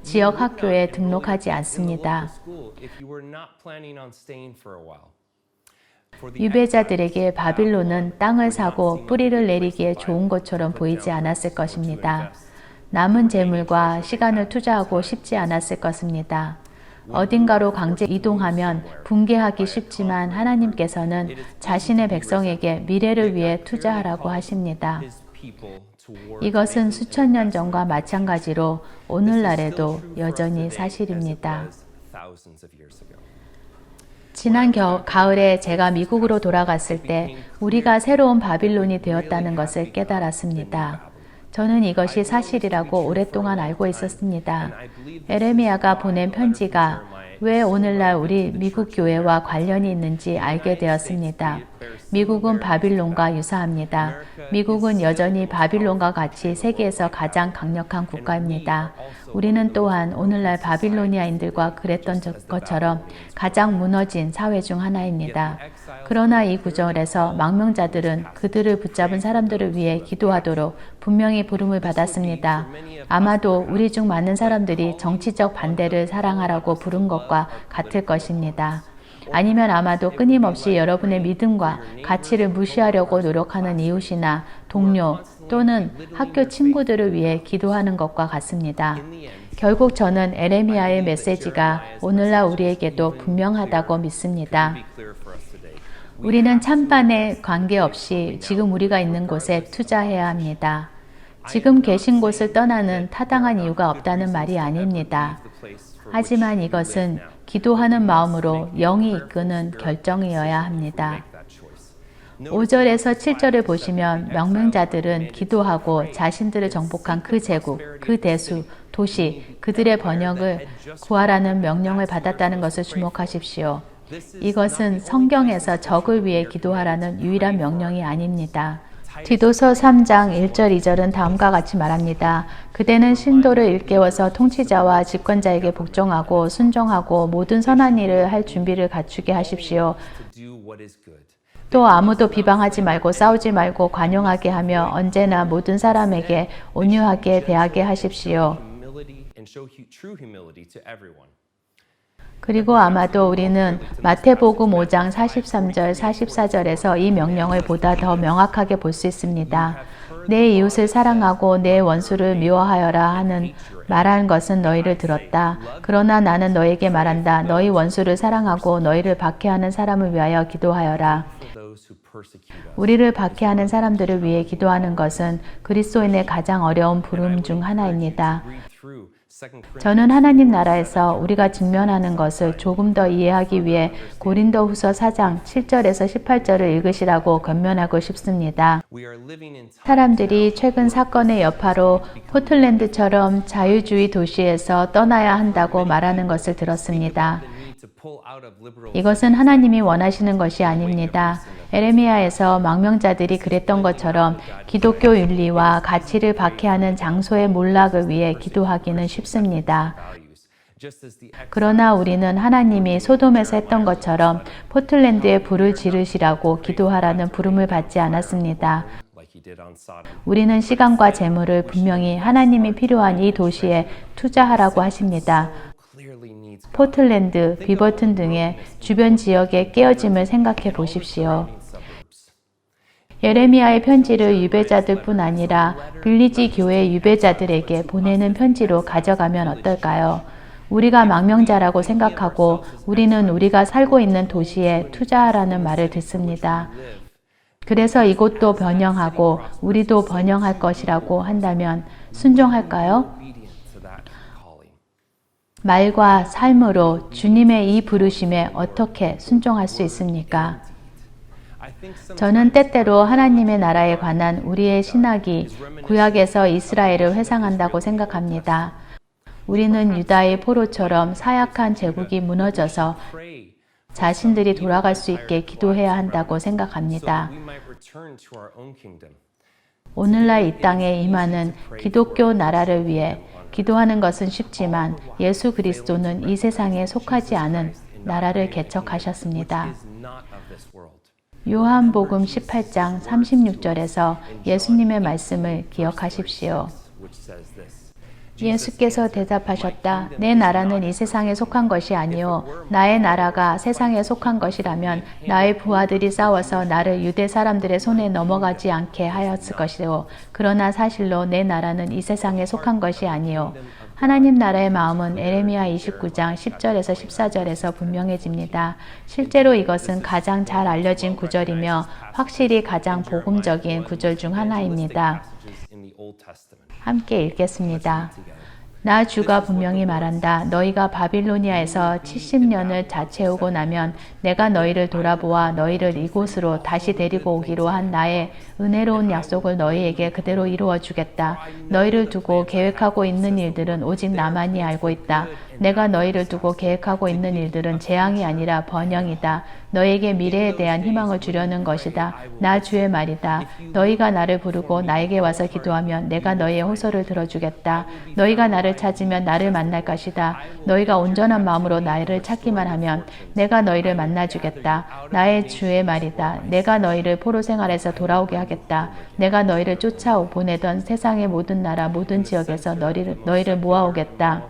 지역 학교에 등록하지 않습니다. 유배자들에게 바빌론은 땅을 사고 뿌리를 내리기에 좋은 것처럼 보이지 않았을 것입니다. 남은 재물과 시간을 투자하고 싶지 않았을 것입니다. 어딘가로 강제 이동하면 붕괴하기 쉽지만 하나님께서는 자신의 백성에게 미래를 위해 투자하라고 하십니다. 이것은 수천 년 전과 마찬가지로 오늘날에도 여전히 사실입니다. 지난 가을에 제가 미국으로 돌아갔을 때 우리가 새로운 바빌론이 되었다는 것을 깨달았습니다. 저는 이것이 사실이라고 오랫동안 알고 있었습니다. 에레미야가 보낸 편지가 왜 오늘날 우리 미국 교회와 관련이 있는지 알게 되었습니다. 미국은 바빌론과 유사합니다. 미국은 여전히 바빌론과 같이 세계에서 가장 강력한 국가입니다. 우리는 또한 오늘날 바빌로니아인들과 그랬던 것처럼 가장 무너진 사회 중 하나입니다. 그러나 이 구절에서 망명자들은 그들을 붙잡은 사람들을 위해 기도하도록 분명히 부름을 받았습니다. 아마도 우리 중 많은 사람들이 정치적 반대를 사랑하라고 부른 것과 같을 것입니다. 아니면 아마도 끊임없이 여러분의 믿음과 가치를 무시하려고 노력하는 이웃이나 동료 또는 학교 친구들을 위해 기도하는 것과 같습니다. 결국 저는 에레미야의 메시지가 오늘날 우리에게도 분명하다고 믿습니다. 우리는 찬반에 관계없이 지금 우리가 있는 곳에 투자해야 합니다. 지금 계신 곳을 떠나는 타당한 이유가 없다는 말이 아닙니다. 하지만 이것은 기도하는 마음으로 영이 이끄는 결정이어야 합니다. 5절에서 7절을 보시면 명명자들은 기도하고 자신들을 정복한 그 제국, 그 대수, 도시, 그들의 번영을 구하라는 명령을 받았다는 것을 주목하십시오. 이것은 성경에서 적을 위해 기도하라는 유일한 명령이 아닙니다. 디도서 3장 1절 2절은 다음과 같이 말합니다. 그대는 신도를 일깨워서 통치자와 집권자에게 복종하고 순종하고 모든 선한 일을 할 준비를 갖추게 하십시오. 또 아무도 비방하지 말고 싸우지 말고 관용하게 하며 언제나 모든 사람에게 온유하게 대하게 하십시오. 그리고 아마도 우리는 마태복음 5장 43절, 44절에서 이 명령을 보다 더 명확하게 볼 수 있습니다. 내 이웃을 사랑하고 내 원수를 미워하여라 하는 말한 것은 너희를 들었다. 그러나 나는 너에게 말한다. 너희 원수를 사랑하고 너희를 박해하는 사람을 위하여 기도하여라. 우리를 박해하는 사람들을 위해 기도하는 것은 그리스도인의 가장 어려운 부름 중 하나입니다. 저는 하나님 나라에서 우리가 직면하는 것을 조금 더 이해하기 위해 고린도후서 4장 7절에서 18절을 읽으시라고 권면하고 싶습니다. 사람들이 최근 사건의 여파로 포틀랜드처럼 자유주의 도시에서 떠나야 한다고 말하는 것을 들었습니다. 이것은 하나님이 원하시는 것이 아닙니다. 에레미야에서 망명자들이 그랬던 것처럼 기독교 윤리와 가치를 박해하는 장소의 몰락을 위해 기도하기는 쉽습니다. 그러나 우리는 하나님이 소돔에서 했던 것처럼 포틀랜드에 불을 지르시라고 기도하라는 부름을 받지 않았습니다. 우리는 시간과 재물을 분명히 하나님이 필요한 이 도시에 투자하라고 하십니다. 포틀랜드, 비버튼 등의 주변 지역의 깨어짐을 생각해 보십시오. 예레미야의 편지를 유배자들뿐 아니라 빌리지 교회 유배자들에게 보내는 편지로 가져가면 어떨까요? 우리가 망명자라고 생각하고 우리는 우리가 살고 있는 도시에 투자하라는 말을 듣습니다. 그래서 이곳도 번영하고 우리도 번영할 것이라고 한다면 순종할까요? 말과 삶으로 주님의 이 부르심에 어떻게 순종할 수 있습니까? 저는 때때로 하나님의 나라에 관한 우리의 신학이 구약에서 이스라엘을 회상한다고 생각합니다. 우리는 유다의 포로처럼 사약한 제국이 무너져서 자신들이 돌아갈 수 있게 기도해야 한다고 생각합니다. 오늘날 이 땅에 임하는 기독교 나라를 위해 기도하는 것은 쉽지만 예수 그리스도는 이 세상에 속하지 않은 나라를 개척하셨습니다. 요한복음 18장 36절에서 예수님의 말씀을 기억하십시오. 예수께서 대답하셨다. 내 나라는 이 세상에 속한 것이 아니요 나의 나라가 세상에 속한 것이라면 나의 부하들이 싸워서 나를 유대 사람들의 손에 넘어가지 않게 하였을 것이요 그러나 사실로 내 나라는 이 세상에 속한 것이 아니요 하나님 나라의 마음은 에레미야 29장 10절에서 14절에서 분명해집니다. 실제로 이것은 가장 잘 알려진 구절이며 확실히 가장 복음적인 구절 중 하나입니다. 함께 읽겠습니다. 나 주가 분명히 말한다. 너희가 바빌로니아에서 70년을 자채우고 나면 내가 너희를 돌아보아 너희를 이곳으로 다시 데리고 오기로 한 나의 은혜로운 약속을 너희에게 그대로 이루어 주겠다. 너희를 두고 계획하고 있는 일들은 오직 나만이 알고 있다. 내가 너희를 두고 계획하고 있는 일들은 재앙이 아니라 번영이다. 너에게 미래에 대한 희망을 주려는 것이다. 나 주의 말이다. 너희가 나를 부르고 나에게 와서 기도하면 내가 너희의 호소를 들어주겠다. 너희가 나를 찾으면 나를 만날 것이다. 너희가 온전한 마음으로 나를 찾기만 하면 내가 너희를 만나주겠다. 나의 주의 말이다. 내가 너희를 포로 생활에서 돌아오게 하겠다. 내가 너희를 쫓아 보내던 세상의 모든 나라 모든 지역에서 너희를 모아오겠다.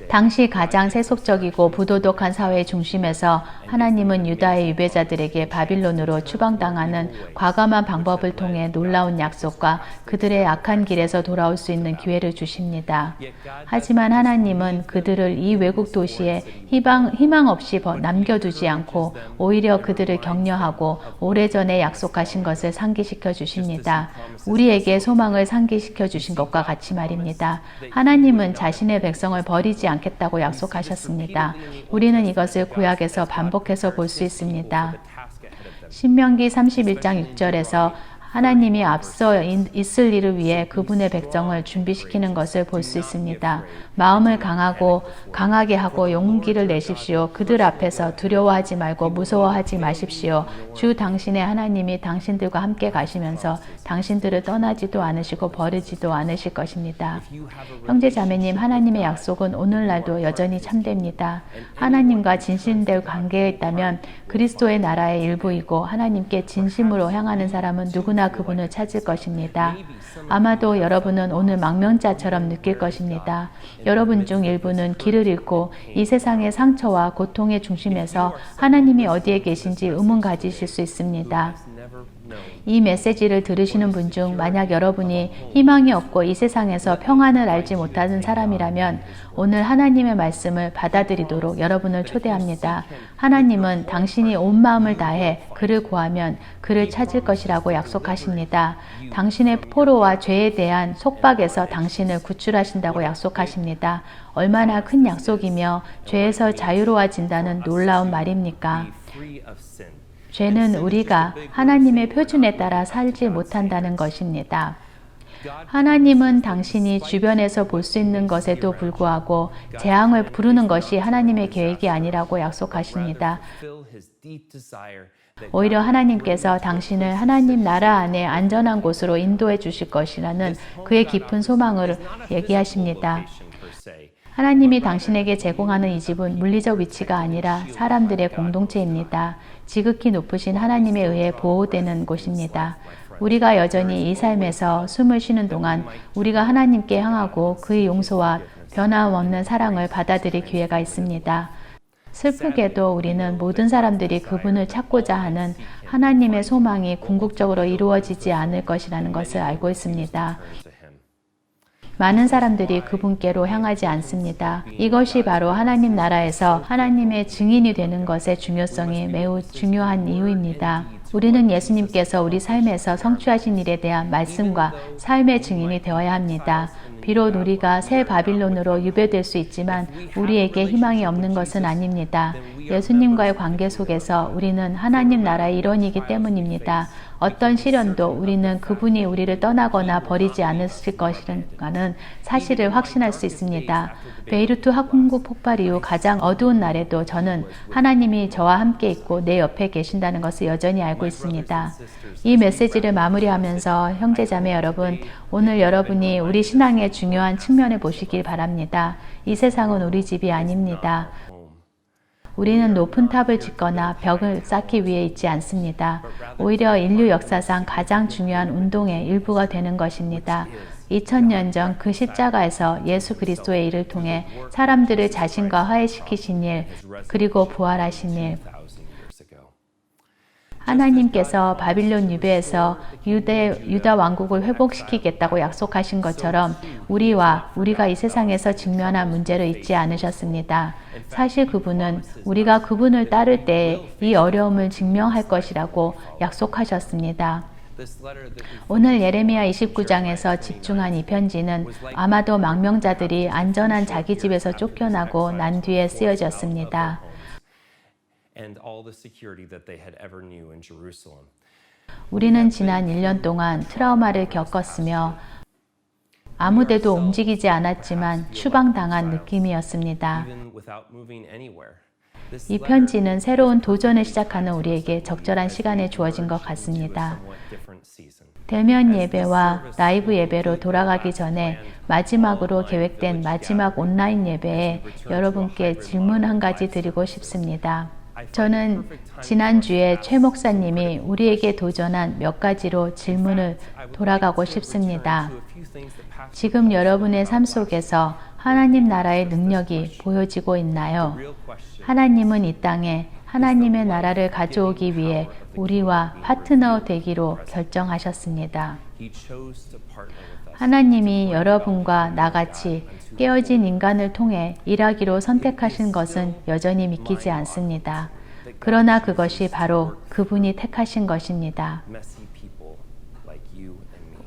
당시 가장 세속적이고 부도덕한 사회의 중심에서 하나님은 유다의 유배자들에게 바빌론으로 추방당하는 과감한 방법을 통해 놀라운 약속과 그들의 악한 길에서 돌아올 수 있는 기회를 주십니다. 하지만 하나님은 그들을 이 외국 도시에 희망 없이 남겨두지 않고 오히려 그들을 격려하고 오래전에 약속하신 것을 상기시켜 주십니다. 우리에게 소망을 상기시켜 주신 것과 같이 말입니다. 하나님은 자신의 백성을 버리지 않겠다고 약속하셨습니다. 우리는 이것을 구약에서 반복해서 볼 수 있습니다. 신명기 31장 6절에서 하나님이 앞서 있을 일을 위해 그분의 백성을 준비시키는 것을 볼 수 있습니다. 마음을 강하게 하고 용기를 내십시오. 그들 앞에서 두려워하지 말고 무서워하지 마십시오. 주 당신의 하나님이 당신들과 함께 가시면서 당신들을 떠나지도 않으시고 버리지도 않으실 것입니다. 형제 자매님, 하나님의 약속은 오늘날도 여전히 참됩니다. 하나님과 진실된 관계에 있다면 그리스도의 나라의 일부이고 하나님께 진심으로 향하는 사람은 누구나 그분을 찾을 것입니다. 아마도 여러분은 오늘 망명자처럼 느낄 것입니다. 여러분 중 일부는 길을 잃고 이 세상의 상처와 고통의 중심에서 하나님이 어디에 계신지 의문 가지실 수 있습니다. 이 메시지를 들으시는 분 중 만약 여러분이 희망이 없고 이 세상에서 평안을 알지 못하는 사람이라면 오늘 하나님의 말씀을 받아들이도록 여러분을 초대합니다. 하나님은 당신이 온 마음을 다해 그를 구하면 그를 찾을 것이라고 약속하십니다. 당신의 포로와 죄에 대한 속박에서 당신을 구출하신다고 약속하십니다. 얼마나 큰 약속이며 죄에서 자유로워진다는 놀라운 말입니까? 죄는 우리가 하나님의 표준에 따라 살지 못한다는 것입니다. 하나님은 당신이 주변에서 볼 수 있는 것에도 불구하고 재앙을 부르는 것이 하나님의 계획이 아니라고 약속하십니다. 오히려 하나님께서 당신을 하나님 나라 안에 안전한 곳으로 인도해 주실 것이라는 그의 깊은 소망을 얘기하십니다. 하나님이 당신에게 제공하는 이 집은 물리적 위치가 아니라 사람들의 공동체입니다. 지극히 높으신 하나님에 의해 보호되는 곳입니다. 우리가 여전히 이 삶에서 숨을 쉬는 동안 우리가 하나님께 향하고 그의 용서와 변함없는 사랑을 받아들일 기회가 있습니다. 슬프게도 우리는 모든 사람들이 그분을 찾고자 하는 하나님의 소망이 궁극적으로 이루어지지 않을 것이라는 것을 알고 있습니다. 많은 사람들이 그분께로 향하지 않습니다. 이것이 바로 하나님 나라에서 하나님의 증인이 되는 것의 중요성이 매우 중요한 이유입니다. 우리는 예수님께서 우리 삶에서 성취하신 일에 대한 말씀과 삶의 증인이 되어야 합니다. 비록 우리가 새 바빌론으로 유배될 수 있지만 우리에게 희망이 없는 것은 아닙니다. 예수님과의 관계 속에서 우리는 하나님 나라의 일원이기 때문입니다. 어떤 시련도 우리는 그분이 우리를 떠나거나 버리지 않으실 것이라는 사실을 확신할 수 있습니다. 베이루트 항구 폭발 이후 가장 어두운 날에도 저는 하나님이 저와 함께 있고 내 옆에 계신다는 것을 여전히 알고 있습니다. 이 메시지를 마무리하면서 형제자매 여러분, 오늘 여러분이 우리 신앙의 중요한 측면을 보시길 바랍니다. 이 세상은 우리 집이 아닙니다. 우리는 높은 탑을 짓거나 벽을 쌓기 위해 있지 않습니다. 오히려 인류 역사상 가장 중요한 운동의 일부가 되는 것입니다. 2000년 전 그 십자가에서 예수 그리스도의 일을 통해 사람들을 자신과 화해시키신 일, 그리고 부활하신 일, 하나님께서 바빌론 유배에서 유다 왕국을 회복시키겠다고 약속하신 것처럼 우리가 이 세상에서 직면한 문제를 잊지 않으셨습니다. 사실 그분은 우리가 그분을 따를 때 이 어려움을 직면할 것이라고 약속하셨습니다. 오늘 예레미야 29장에서 집중한 이 편지는 아마도 망명자들이 안전한 자기 집에서 쫓겨나고 난 뒤에 쓰여졌습니다. 우리는 지난 1년 동안 트라우마를 겪었으며 아무데도 움직이지 않았지만 추방당한 느낌이었습니다. 이 편지는 새로운 도전을 시작하는 우리에게 적절한 시간에 주어진 것 같습니다. 대면 예배와 라이브 예배로 돌아가기 전에 마지막으로 계획된 마지막 온라인 예배에 여러분께 질문 한 가지 드리고 싶습니다. 저는 지난주에 최 목사님이 우리에게 도전한 몇 가지로 질문을 돌아가고 싶습니다. 지금 여러분의 삶 속에서 하나님 나라의 능력이 보여지고 있나요? 하나님은 이 땅에 하나님의 나라를 가져오기 위해 우리와 파트너 되기로 결정하셨습니다. 하나님이 여러분과 나같이 깨어진 인간을 통해 일하기로 선택하신 것은 여전히 믿기지 않습니다. 그러나 그것이 바로 그분이 택하신 것입니다.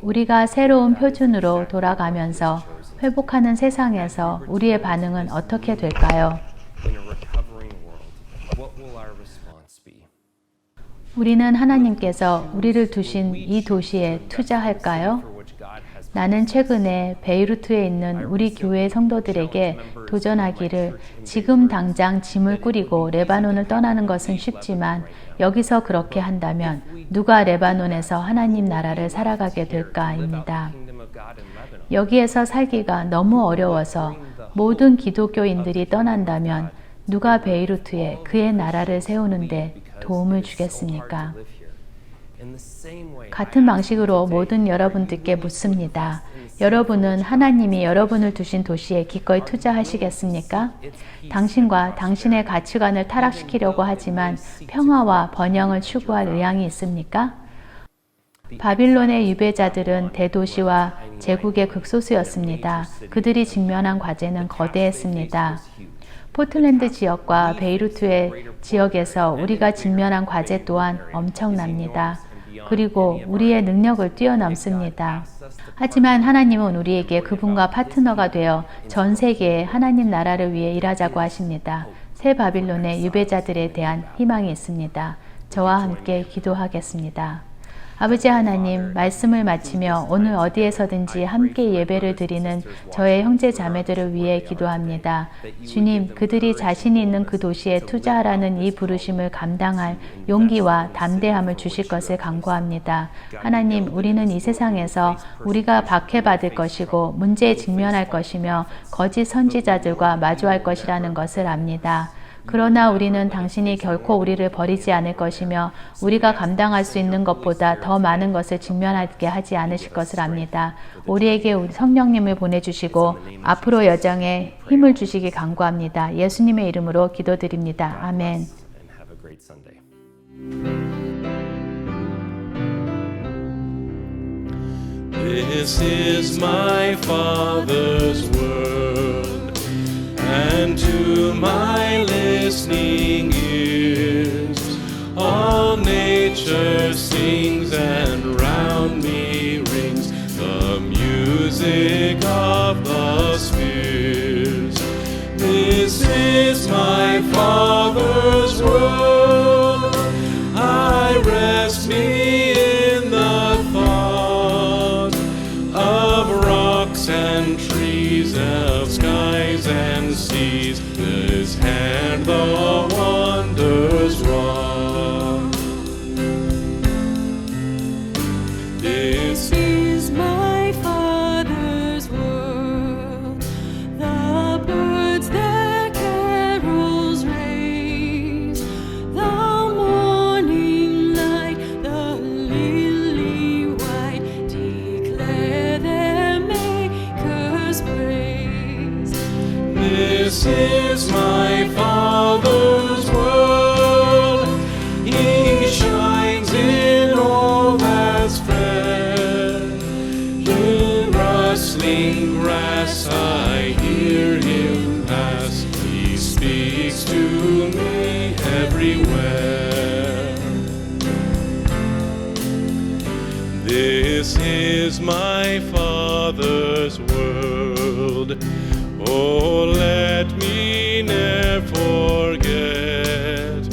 우리가 새로운 표준으로 돌아가면서 회복하는 세상에서 우리의 반응은 어떻게 될까요? 우리는 하나님께서 우리를 두신 이 도시에 투자할까요? 나는 최근에 베이루트에 있는 우리 교회 성도들에게 도전하기를 지금 당장 짐을 꾸리고 레바논을 떠나는 것은 쉽지만 여기서 그렇게 한다면 누가 레바논에서 하나님 나라를 살아가게 될까입니다. 여기에서 살기가 너무 어려워서 모든 기독교인들이 떠난다면 누가 베이루트에 그의 나라를 세우는데 도움을 주겠습니까? 같은 방식으로 모든 여러분들께 묻습니다. 여러분은 하나님이 여러분을 두신 도시에 기꺼이 투자하시겠습니까? 당신과 당신의 가치관을 타락시키려고 하지만 평화와 번영을 추구할 의향이 있습니까? 바빌론의 유배자들은 대도시와 제국의 극소수였습니다. 그들이 직면한 과제는 거대했습니다. 포틀랜드 지역과 베이루트의 지역에서 우리가 직면한 과제 또한 엄청납니다. 그리고 우리의 능력을 뛰어넘습니다. 하지만 하나님은 우리에게 그분과 파트너가 되어 전 세계에 하나님 나라를 위해 일하자고 하십니다. 새 바빌론의 유배자들에 대한 희망이 있습니다. 저와 함께 기도하겠습니다. 아버지 하나님, 말씀을 마치며 오늘 어디에서든지 함께 예배를 드리는 저의 형제 자매들을 위해 기도합니다. 주님, 그들이 자신이 있는 그 도시에 투자하라는 이 부르심을 감당할 용기와 담대함을 주실 것을 간구합니다. 하나님, 우리는 이 세상에서 우리가 박해받을 것이고 문제에 직면할 것이며 거짓 선지자들과 마주할 것이라는 것을 압니다. 그러나 우리는 당신이 결코 우리를 버리지 않을 것이며 우리가 감당할 수 있는 것보다 더 많은 것을 직면하게 하지 않으실 것을 압니다. 우리에게 우리 성령님을 보내주시고 앞으로 여정에 힘을 주시기 간구합니다. 예수님의 이름으로 기도드립니다. 아멘. This is my Father's word, and to my listening ears, all nature sings and round me rings the music of lands and seas, His hand the wonders wrought. This is my Father's world, the birds their carols raise, the morning light, the lily white, declare their Maker's praise. This is my Father's world, He shines in all that's fair. In rustling grass I hear Him pass, He speaks to me everywhere. This is my Father's world. Oh, let me ne'er forget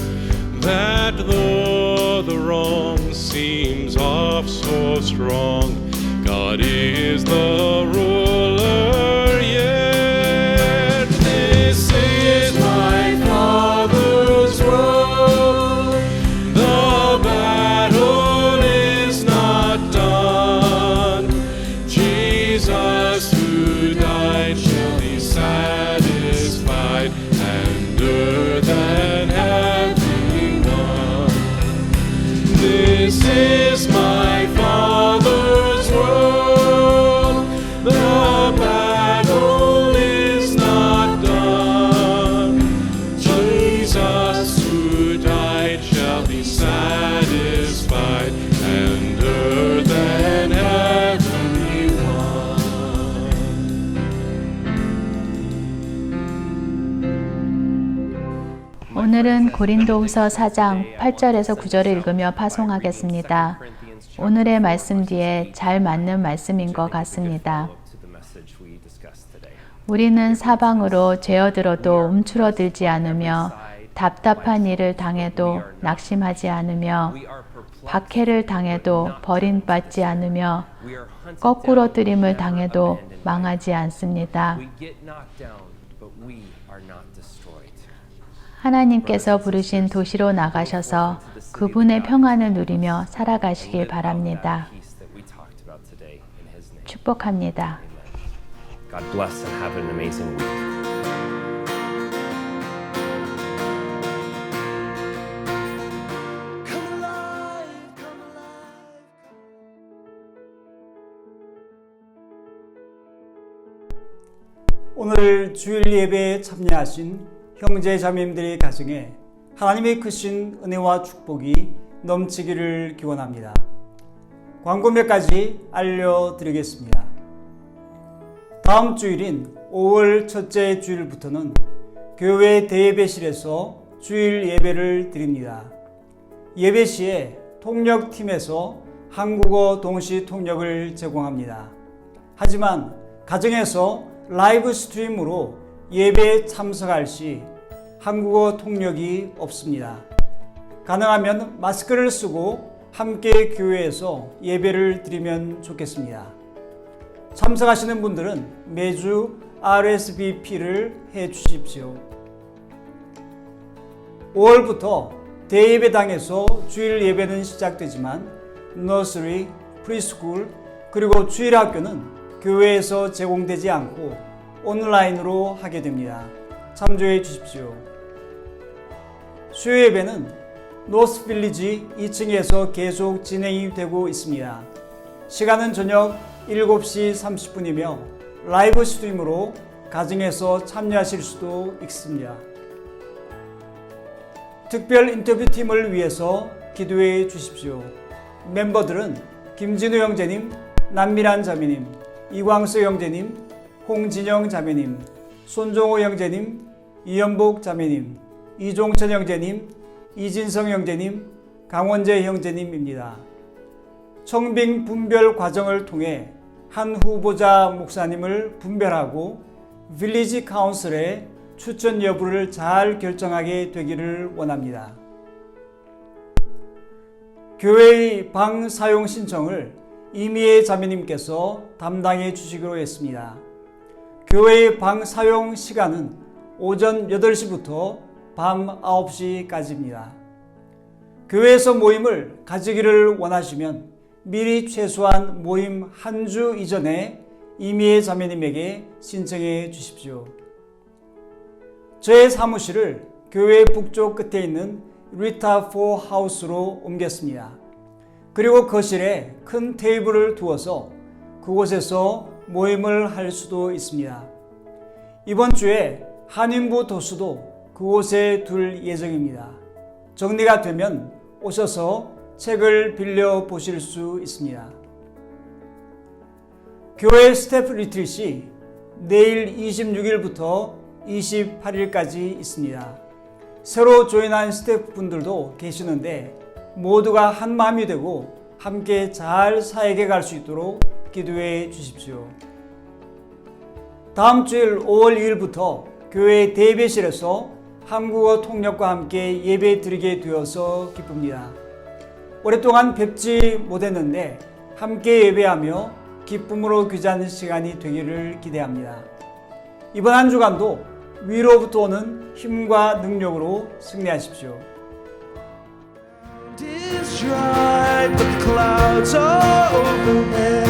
that though the wrong seems oft so strong, God is the ruler yet. This is my Father's world. The battle is not done. Jesus who died shall be satisfied, and earth and heaven won. This is my Father's world. The battle is not done. Jesus who died shall be satisfied, and earth and heaven He won. 오늘은 고린도후서 4장 8절에서 9절을 읽으며 파송하겠습니다. 오늘의 말씀 뒤에 잘 맞는 말씀인 것 같습니다. 우리는 사방으로 죄어들어도 움츠러들지 않으며 답답한 일을 당해도 낙심하지 않으며 박해를 당해도 버림받지 않으며 거꾸로 뜨림을 당해도 망하지 않습니다. 하나님께서 부르신 도시로 나가셔서 그분의 평안을 누리며 살아가시길 바랍니다. 축복합니다. God bless and have an amazing week. 오늘 주일 예배에 참여하신 형제 자매님들의 가정에 하나님의 크신 은혜와 축복이 넘치기를 기원합니다. 광고 몇 가지 알려드리겠습니다. 다음 주일인 5월 첫째 주일부터는 교회 대예배실에서 주일 예배를 드립니다. 예배 시에 통역팀에서 한국어 동시 통역을 제공합니다. 하지만 가정에서 라이브 스트림으로 예배에 참석할 시 한국어 통역이 없습니다. 가능하면 마스크를 쓰고 함께 교회에서 예배를 드리면 좋겠습니다. 참석하시는 분들은 매주 RSVP를 해 주십시오. 5월부터 대예배당에서 주일 예배는 시작되지만 너스리, 프리스쿨, 그리고 주일학교는 교회에서 제공되지 않고 온라인으로 하게 됩니다. 참조해 주십시오. 수요 예배는 노스빌리지 2층에서 계속 진행이 되고 있습니다. 시간은 저녁 7시 30분이며 라이브 스트림으로 가정에서 참여하실 수도 있습니다. 특별 인터뷰팀을 위해서 기도해 주십시오. 멤버들은 김진우 형제님, 남미란 자매님, 이광수 형제님, 홍진영 자매님, 손종호 형제님, 이연복 자매님, 이종천 형제님, 이진성 형제님, 강원재 형제님입니다. 청빙 분별 과정을 통해 한 후보자 목사님을 분별하고 빌리지 카운슬의 추천 여부를 잘 결정하게 되기를 원합니다. 교회의 방 사용 신청을 이미애 자매님께서 담당해 주시기로 했습니다. 교회의 방 사용 시간은 오전 8시부터 밤 9시까지입니다. 교회에서 모임을 가지기를 원하시면 미리 최소한 모임 한 주 이전에 이미애 자매님에게 신청해 주십시오. 저의 사무실을 교회 북쪽 끝에 있는 리타 4 하우스로 옮겼습니다. 그리고 거실에 큰 테이블을 두어서 그곳에서 모임을 할 수도 있습니다. 이번 주에 한인부 도수도 그곳에 둘 예정입니다. 정리가 되면 오셔서 책을 빌려 보실 수 있습니다. 교회 스태프 리트릿이 내일 26일부터 28일까지 있습니다. 새로 조인한 스태프분들도 계시는데 모두가 한 마음이 되고 함께 잘 사역해 갈 수 있도록 기도해 주십시오. 다음 주일 5월 2일부터 교회 대배실에서 한국어 통역과 함께 예배 드리게 되어서 기쁩니다. 오랫동안 뵙지 못했는데 함께 예배하며 기쁨으로 귀자하는 시간이 되기를 기대합니다. 이번 한 주간도 위로부터 오는 힘과 능력으로 승리하십시오. Is dry, but the clouds are overhead.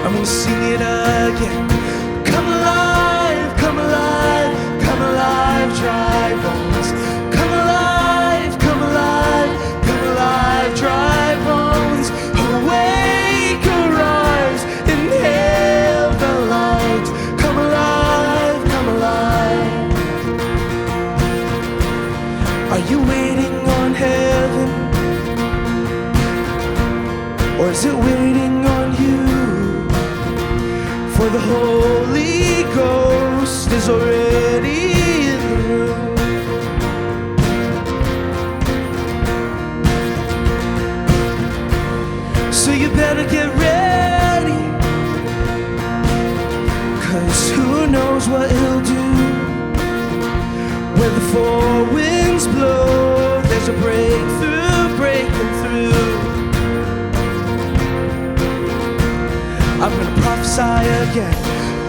I'm gonna sing it again. Come alive, come alive, come alive, dry bones. Come alive, come alive, come alive, dry bones. Awake, arise, inhale the light. Come alive, come alive. Are you waiting on heaven? Or is it waiting on you? For the Holy Ghost is already in the room. So you better get ready, 'cause who knows what he'll do. Where the four winds blow, there's a breakthrough breaking through. I'm gonna prophesy again.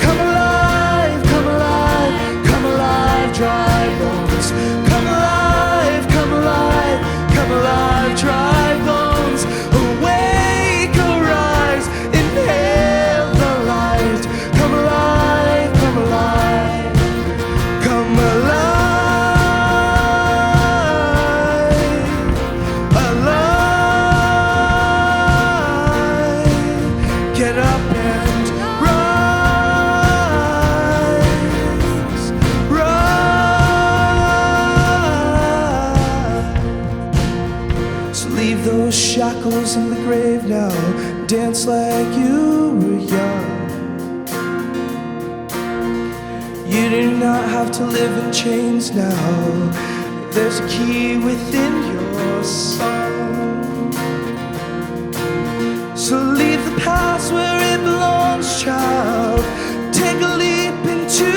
Come alive, come alive, come alive, dry bones. Come alive, come alive, come alive, dry bones. Awake, arise, inhale the light. Come alive, come alive, come alive, alive. Get up and rise, rise. So leave those shackles in the grave now. Dance like you were young. You do not have to live in chains now. There's a key within your song. So leave the past where it belongs, child. Take a leap into